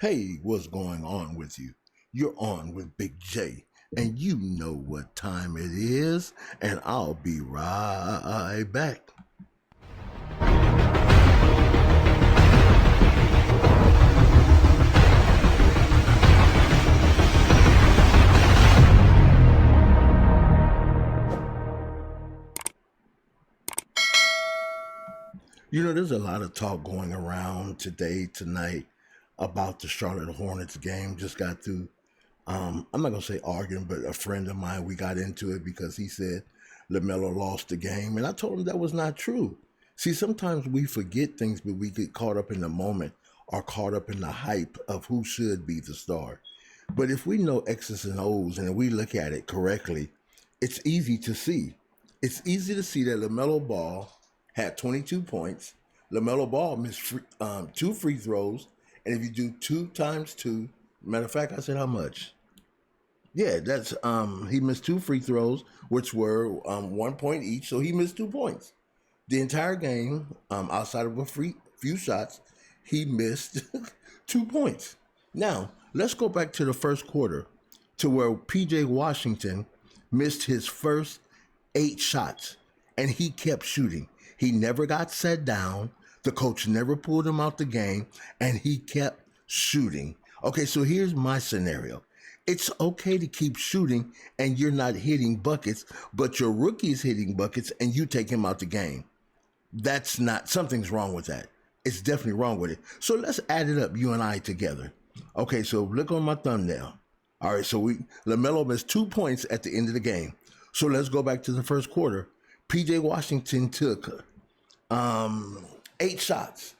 Hey, what's going on with you? You're on with Big J, and you know what time it is, and I'll be right back. There's a lot of talk going around today, tonight, about the Charlotte Hornets game. Just got through, I'm not going to say arguing, but a friend of mine, we got into it because he said Lamelo lost the game. And I told him that was not true. See, sometimes we forget things, but we get caught up in the moment or caught up in the hype of who should be the star. But if we know X's and O's and we look at it correctly, it's easy to see. It's easy to see that LaMelo Ball had 22 points. LaMelo Ball missed two free throws. And if you do 2 times 2, matter of fact, I said how much? Yeah, that's he missed two free throws, which were 1 point each. So he missed 2 points. The entire game, outside of a few shots, he missed 2 points. Now, let's go back to the first quarter to where PJ Washington missed his first 8 shots and he kept shooting. He never got set down. The coach never pulled him out the game and he kept shooting. Okay, so here's my scenario. It's okay to keep shooting and you're not hitting buckets, but your rookie's hitting buckets and you take him out the game. That's not, something's wrong with that. It's definitely wrong with it. So let's add it up, you and I together. Okay, so look on my thumbnail. All right, so LaMelo missed 2 points at the end of the game. So let's go back to the first quarter. PJ Washington took 8 shots.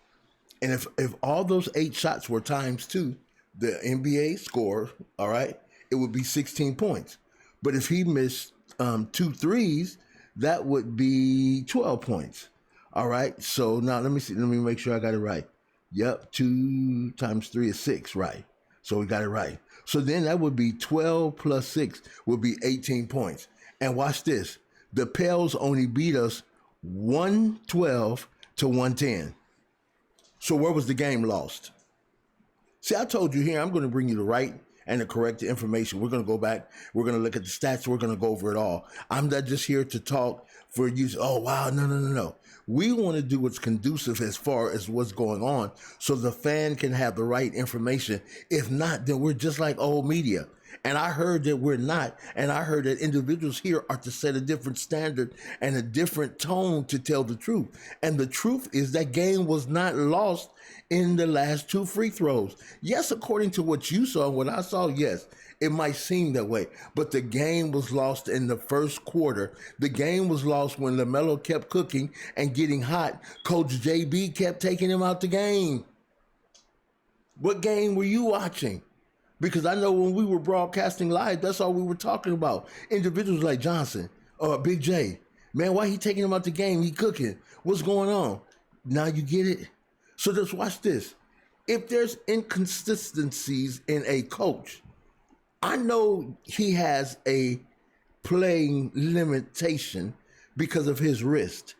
And if all those 8 shots were times 2, the NBA score, all right, it would be 16 points. But if he missed 2 threes, that would be 12 points. All right, so now let me see. Let me make sure I got it right. Yep, 2 times 3 is 6, right? So we got it right. So then that would be 12 plus 6 would be 18 points. And watch this. The Pels only beat us 112 to 110. So where was the game lost? See, I told you here, I'm going to bring you the right and the correct information. We're going to go back. We're going to look at the stats. We're going to go over it all. I'm not just here to talk for you. Oh, wow. No. We want to do what's conducive as far as what's going on so the fan can have the right information. If not, then we're just like old media. And I heard that we're not. And I heard that individuals here are to set a different standard and a different tone to tell the truth. And the truth is that game was not lost in the last 2 free throws. Yes, according to what you saw, what I saw, yes, it might seem that way. But the game was lost in the first quarter. The game was lost when LaMelo kept cooking and getting hot. Coach JB kept taking him out the game. What game were you watching? Because I know when we were broadcasting live, that's all we were talking about. Individuals like Johnson or Big J. Man, why he taking him out the game? He cooking. What's going on? Now you get it? So just watch this. If there's inconsistencies in a coach, I know he has a playing limitation because of his wrist.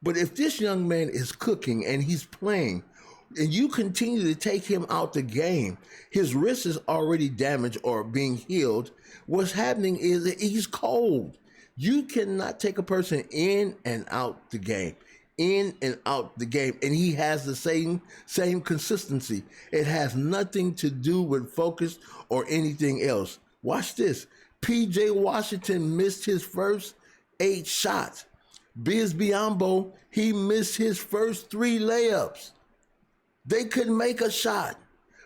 But if this young man is cooking and he's playing, and you continue to take him out the game, his wrist is already damaged or being healed. What's happening is that he's cold. You cannot take a person in and out the game, and he has the same consistency. It has nothing to do with focus or anything else. Watch this. PJ Washington missed his first 8 shots. Biz Biombo, he missed his first 3 layups. They couldn't make a shot.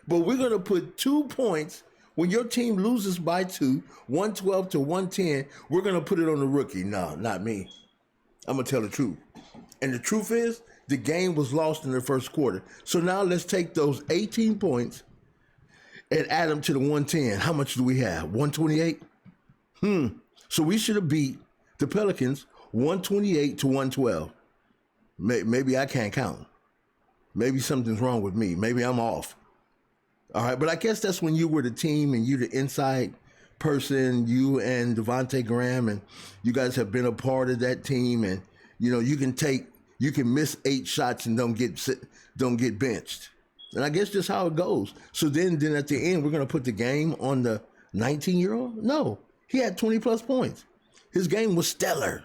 But we're going to put 2 points when your team loses by 2, 112 to 110. We're going to put it on the rookie. No, not me. I'm going to tell the truth. And the truth is, the game was lost in the first quarter. So now let's take those 18 points and add them to the 110. How much do we have? 128? So we should have beat the Pelicans 128 to 112. Maybe I can't count. Maybe something's wrong with me. Maybe I'm off. All right, but I guess that's when you were the team and you're the inside person, you and Devontae Graham, and you guys have been a part of that team. And, you can miss 8 shots and don't get benched. And I guess just how it goes. So then at the end, we're going to put the game on the 19-year-old? No. He had 20 plus points. His game was stellar.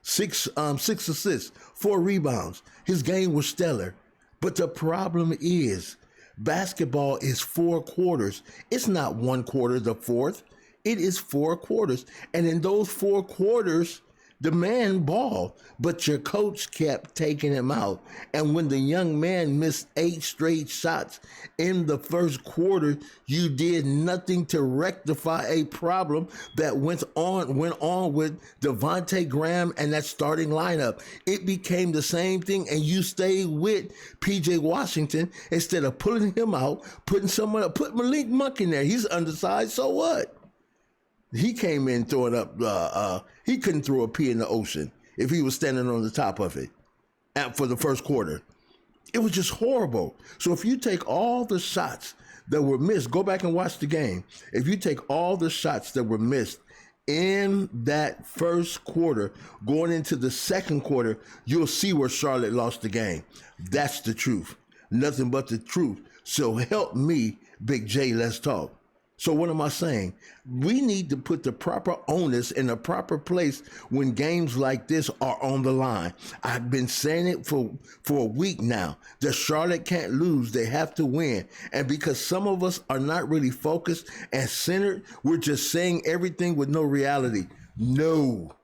Six assists, 4 rebounds. His game was stellar. But the problem is, basketball is 4 quarters. It's not 1 quarter, the fourth. It is 4 quarters. And in those 4 quarters, the man balled, but your coach kept taking him out. And when the young man missed 8 straight shots in the first quarter, you did nothing to rectify a problem that went on with Devontae Graham and that starting lineup. It became the same thing, and you stayed with PJ Washington instead of pulling him out, putting someone up. Put Malik Monk in there. He's undersized, so what? He came in throwing up, he couldn't throw a pea in the ocean if he was standing on the top of it for the first quarter. It was just horrible. So if you take all the shots that were missed, go back and watch the game. If you take all the shots that were missed in that first quarter, going into the second quarter, you'll see where Charlotte lost the game. That's the truth. Nothing but the truth. So help me, Big J, let's talk. So what am I saying? We need to put the proper onus in the proper place when games like this are on the line. I've been saying it for a week now. The Charlotte can't lose. They have to win. And because some of us are not really focused and centered, we're just saying everything with no reality. No.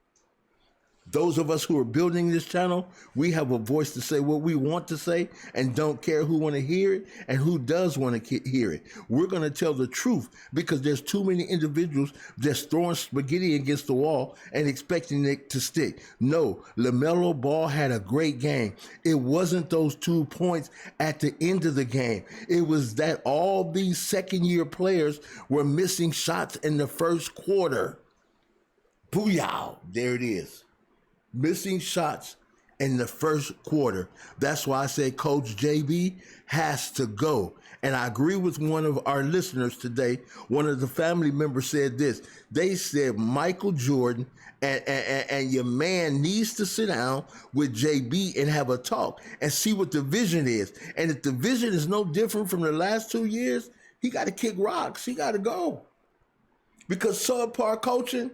Those of us who are building this channel, we have a voice to say what we want to say and don't care who want to hear it and who does want to hear it. We're going to tell the truth because there's too many individuals just throwing spaghetti against the wall and expecting it to stick. No, Lamelo Ball had a great game. It wasn't those 2 points at the end of the game. It was that all these second-year players were missing shots in the first quarter. Booyah! There it is. Missing shots in the first quarter. That's why I say Coach JB has to go. And I agree with one of our listeners today. One of the family members said this. They said Michael Jordan and your man needs to sit down with JB and have a talk and see what the vision is. And if the vision is no different from the last 2 years, he got to kick rocks. He got to go. Because subpar coaching,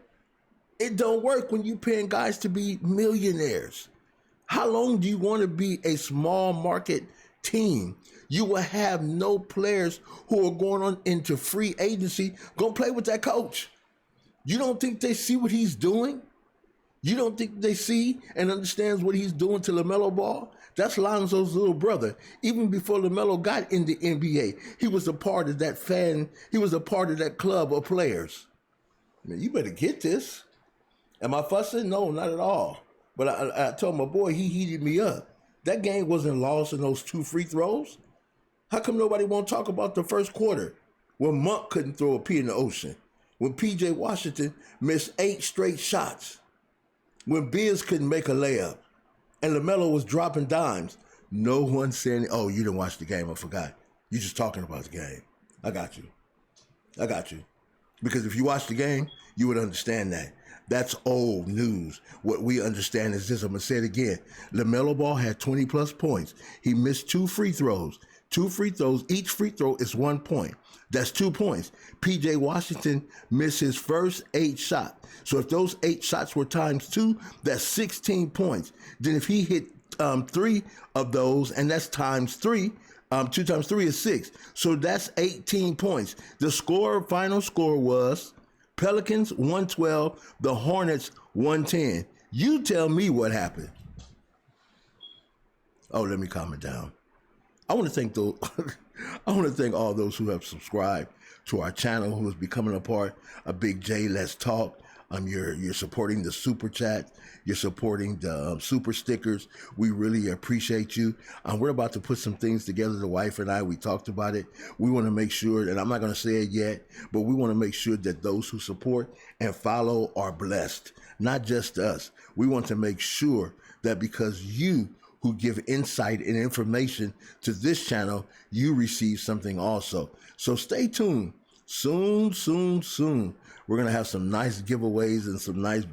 it don't work when you paying guys to be millionaires. How long do you want to be a small market team? You will have no players who are going on into free agency going to play with that coach. You don't think they see what he's doing? You don't think they see and understands what he's doing to Lamelo Ball? That's Lonzo's little brother. Even before Lamelo got in the NBA, he was a part of that he was a part of that club of players. Man, you better get this. Am I fussing? No, not at all. But I told my boy, he heated me up. That game wasn't lost in those 2 free throws. How come nobody won't talk about the first quarter when Monk couldn't throw a pea in the ocean? When PJ Washington missed 8 straight shots? When Biz couldn't make a layup? And LaMelo was dropping dimes? No one saying, oh, you didn't watch the game, I forgot. You're just talking about the game. I got you. Because if you watch the game, you would understand that. That's old news. What we understand is this. I'm going to say it again. LaMelo Ball had 20 plus points. He missed 2 free throws. 2 free throws. Each free throw is 1 point. That's 2 points. PJ Washington missed his first 8 shots. So if those 8 shots were times 2, that's 16 points. Then if he hit 3 of those, and that's times 3, 2 times 3 is 6. So that's 18 points. The final score was Pelicans 112, the Hornets 110. You tell me what happened. Oh, let me calm it down. I want to thank all those who have subscribed to our channel, who is becoming a part of Big J Let's Talk. You're supporting the super chat. You're supporting the super stickers. We really appreciate you. We're about to put some things together. The wife and I, we talked about it. We want to make sure, and I'm not going to say it yet, but we want to make sure that those who support and follow are blessed. Not just us. We want to make sure that because you who give insight and information to this channel, you receive something also. So stay tuned. Soon, we're going to have some nice giveaways and some nice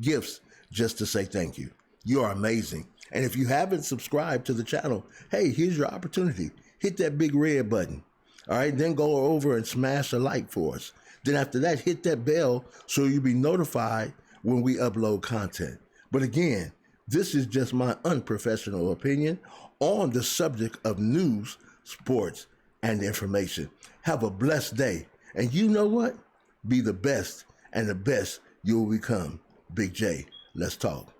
gifts just to say thank you. You are amazing. And if you haven't subscribed to the channel, hey, here's your opportunity. hit that big red button. All right, then go over and smash a like for us. Then after that, hit that bell so you'll be notified when we upload content. But again, this is just my unprofessional opinion on the subject of news, sports, and information. Have a blessed day. And you know what? Be the best, and the best you will become. Big J, let's talk.